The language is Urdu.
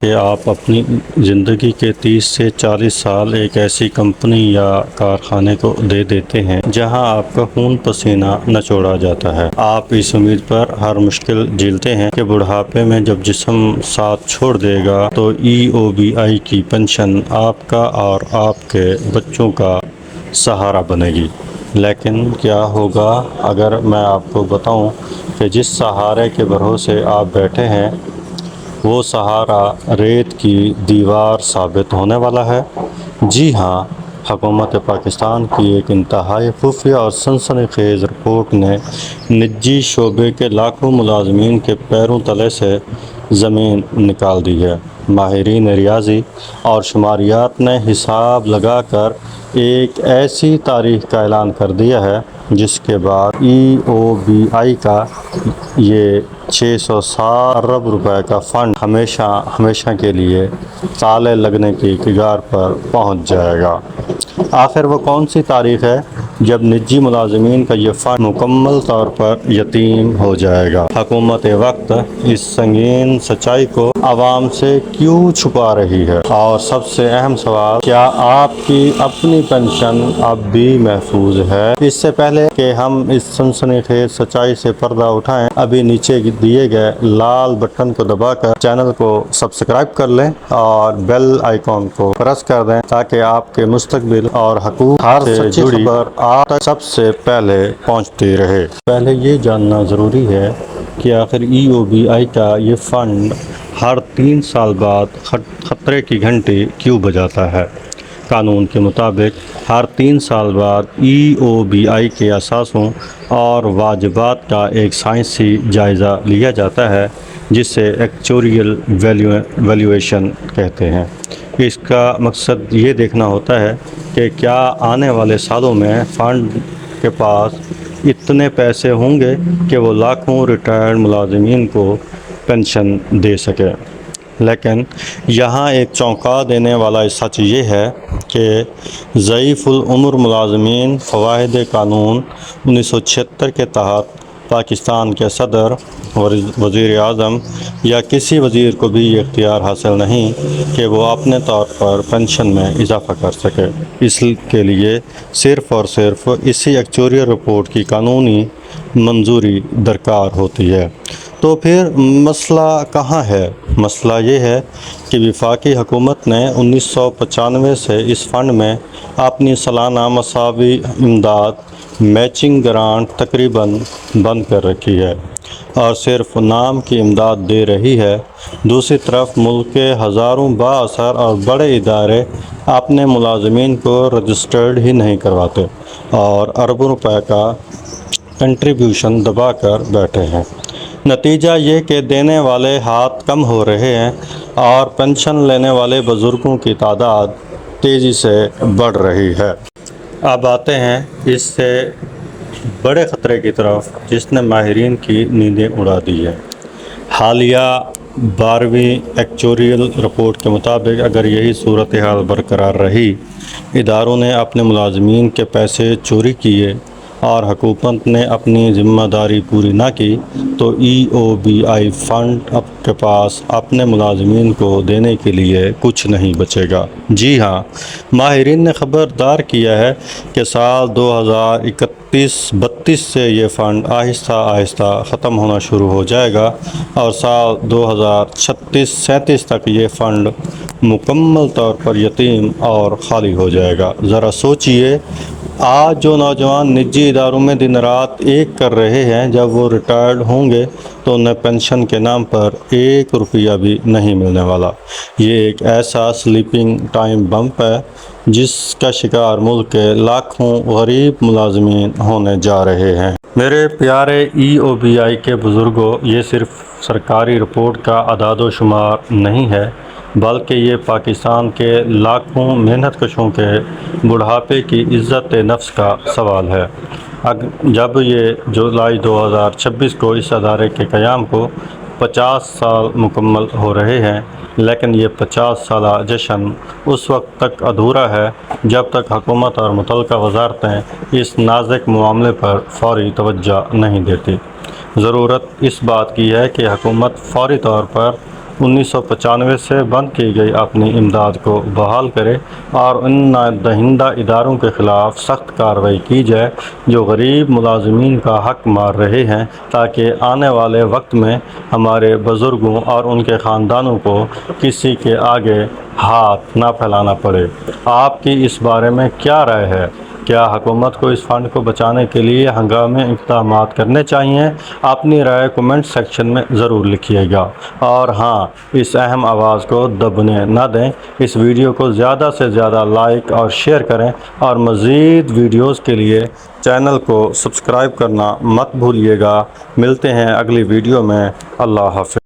کہ آپ اپنی زندگی کے 30 سے 40 سال ایک ایسی کمپنی یا کارخانے کو دے دیتے ہیں جہاں آپ کا خون پسینہ نچوڑا جاتا ہے۔ آپ اس امید پر ہر مشکل جھیلتے ہیں کہ بڑھاپے میں جب جسم ساتھ چھوڑ دے گا تو EOBI کی پنشن آپ کا اور آپ کے بچوں کا سہارا بنے گی۔ لیکن کیا ہوگا اگر میں آپ کو بتاؤں کہ جس سہارے کے بھروسے آپ بیٹھے ہیں وہ سہارا ریت کی دیوار ثابت ہونے والا ہے؟ جی ہاں، حکومت پاکستان کی ایک انتہائی خفیہ اور سنسنی خیز رپورٹ نے نجی شعبے کے لاکھوں ملازمین کے پیروں تلے سے زمین نکال دی ہے۔ ماہرین ریاضی اور شماریات نے حساب لگا کر ایک ایسی تاریخ کا اعلان کر دیا ہے جس کے بعد EOBI کا یہ 607 ارب روپے کا فنڈ ہمیشہ کے لیے تالے لگنے کی کگار پر پہنچ جائے گا۔ آخر وہ کون سی تاریخ ہے جب نجی ملازمین کا یہ فنڈ مکمل طور پر یتیم ہو جائے گا؟ حکومت وقت اس سنگین سچائی کو عوام سے کیوں چھپا رہی ہے؟ اور سب سے اہم سوال، کیا آپ کی اپنی پنشن اب بھی محفوظ ہے؟ اس سے پہلے کہ ہم اس سنسنی خیز سچائی سے پردہ اٹھائیں، ابھی نیچے دیے گئے لال بٹن کو دبا کر چینل کو سبسکرائب کر لیں اور بیل آئیکن کو پریس کر دیں تاکہ آپ کے مستقبل اور حقوق سے جڑی خبر آپ تک سب سے پہلے پہنچتی رہے۔ پہلے یہ جاننا ضروری ہے کہ آخر EOBI کا یہ فنڈ ہر 3 سال بعد خطرے کی گھنٹی کیوں بجاتا ہے؟ قانون کے مطابق ہر 3 سال بعد EOBI کے اثاثوں اور واجبات کا ایک سائنسی جائزہ لیا جاتا ہے جسے ایکچوریل ویلیویشن کہتے ہیں۔ اس کا مقصد یہ دیکھنا ہوتا ہے کہ کیا آنے والے سالوں میں فنڈ کے پاس اتنے پیسے ہوں گے کہ وہ لاکھوں ریٹائرڈ ملازمین کو پنشن دے سکے۔ لیکن یہاں ایک چونکا دینے والا سچ یہ ہے کہ ضعیف العمر ملازمین فوائد قانون 1976 کے تحت پاکستان کے صدر، وزیر اعظم یا کسی وزیر کو بھی یہ اختیار حاصل نہیں کہ وہ اپنے طور پر پنشن میں اضافہ کر سکے۔ اس کے لیے صرف اور صرف اسی ایکچوریل رپورٹ کی قانونی منظوری درکار ہوتی ہے۔ تو پھر مسئلہ کہاں ہے؟ مسئلہ یہ ہے کہ وفاقی حکومت نے 1995 سے اس فنڈ میں اپنی سالانہ مساوی امداد میچنگ گرانٹ تقریباً بند کر رکھی ہے اور صرف نام کی امداد دے رہی ہے۔ دوسری طرف ملک کے ہزاروں بااثر اور بڑے ادارے اپنے ملازمین کو رجسٹرڈ ہی نہیں کرواتے اور اربوں روپے کا کنٹریبیوشن دبا کر بیٹھے ہیں۔ نتیجہ یہ کہ دینے والے ہاتھ کم ہو رہے ہیں اور پنشن لینے والے بزرگوں کی تعداد تیزی سے بڑھ رہی ہے۔ اب آتے ہیں اس سے بڑے خطرے کی طرف جس نے ماہرین کی نیندیں اڑا دی ہیں۔ حالیہ 12ویں ایکچوریل رپورٹ کے مطابق اگر یہی صورتحال برقرار رہی، اداروں نے اپنے ملازمین کے پیسے چوری کیے اور حکومت نے اپنی ذمہ داری پوری نہ کی تو EOBI فنڈ کے پاس اپنے ملازمین کو دینے کے لیے کچھ نہیں بچے گا۔ جی ہاں، ماہرین نے خبردار کیا ہے کہ سال 2031-32 سے یہ فنڈ آہستہ آہستہ ختم ہونا شروع ہو جائے گا اور سال 2036-37 تک یہ فنڈ مکمل طور پر یتیم اور خالی ہو جائے گا۔ ذرا سوچئے، آج جو نوجوان نجی اداروں میں دن رات ایک کر رہے ہیں، جب وہ ریٹائرڈ ہوں گے تو انہیں پنشن کے نام پر 1 روپیہ بھی نہیں ملنے والا۔ یہ ایک ایسا سلیپنگ ٹائم بمپ ہے جس کا شکار ملک کے لاکھوں غریب ملازمین ہونے جا رہے ہیں۔ میرے پیارے EOBI کے بزرگوں، یہ صرف سرکاری رپورٹ کا اعداد و شمار نہیں ہے بلکہ یہ پاکستان کے لاکھوں محنت کشوں کے بڑھاپے کی عزت نفس کا سوال ہے۔ جب یہ جولائی 2026 کو اس ادارے کے قیام کو 50 سال مکمل ہو رہے ہیں، لیکن یہ 50 سالہ جشن اس وقت تک ادھورا ہے جب تک حکومت اور متعلقہ وزارتیں اس نازک معاملے پر فوری توجہ نہیں دیتی۔ ضرورت اس بات کی ہے کہ حکومت فوری طور پر 1995 سے بند کی گئی اپنی امداد کو بحال کرے اور ان دہندہ اداروں کے خلاف سخت کارروائی کی جائے جو غریب ملازمین کا حق مار رہے ہیں، تاکہ آنے والے وقت میں ہمارے بزرگوں اور ان کے خاندانوں کو کسی کے آگے ہاتھ نہ پھیلانا پڑے۔ آپ کی اس بارے میں کیا رائے ہے؟ کیا حکومت کو اس فنڈ کو بچانے کے لیے ہنگامی اقدامات کرنے چاہیے؟ اپنی رائے کمنٹ سیکشن میں ضرور لکھیے گا، اور ہاں، اس اہم آواز کو دبنے نہ دیں۔ اس ویڈیو کو زیادہ سے زیادہ لائک اور شیئر کریں، اور مزید ویڈیوز کے لیے چینل کو سبسکرائب کرنا مت بھولیے گا۔ ملتے ہیں اگلی ویڈیو میں۔ اللہ حافظ۔